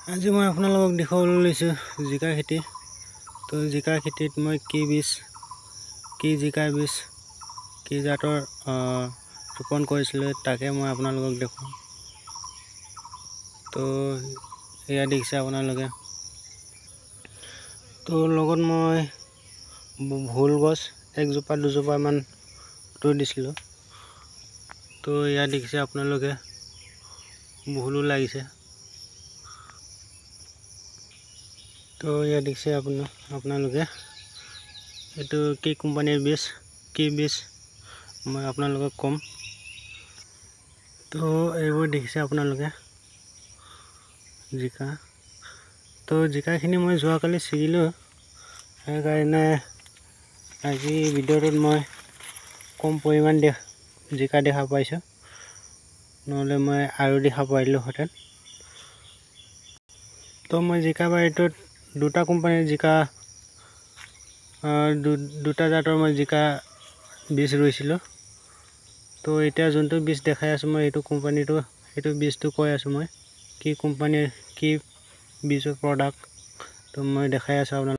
আজি মই আপোনালোকক দেখাবলৈ লৈছোঁ জিকা খেতি। তো জিকা খেতিত মই কি জিকাৰ বীজ কি জাতৰ ৰোপণ কৰিছিলোঁ তাকে মই আপোনালোকক দেখুৱাম। তো এয়া দেখিছে আপোনালোকে। তো লগত মই ভোল গছ একজোপা দুজোপামান ৰুই দিছিলোঁ। তো এয়া দেখিছে আপোনালোকে, ভোলো লাগিছে। তো এয়া দেখিছে আপোনালোকে, এইটো কি কোম্পানীৰ বীজ, কি বীজ মই আপোনালোকক ক'ম। তো এইবোৰ দেখিছে আপোনালোকে জিকা। তো জিকাখিনি মই যোৱাকালি ছিগিলোঁ, সেইকাৰণে আজি ভিডিঅ'টোত মই কম পৰিমাণ জিকা দেখা পাইছোঁ, নহ'লে মই আৰু দেখা পাৰিলোঁহেঁতেন। তো মই জিকা বাৰীটোত দুটা কোম্পানীৰ জিকা, দুটা জাতৰ মই জিকা বীজ ৰুইছিলোঁ। তো এতিয়া যোনটো বীজ দেখাই আছোঁ মই সেইটো বীজটো কৈ আছোঁ মই কি কোম্পানীৰ কি বীজৰ প্ৰডাক্ট। তো মই দেখাই আছোঁ আপোনালোকক।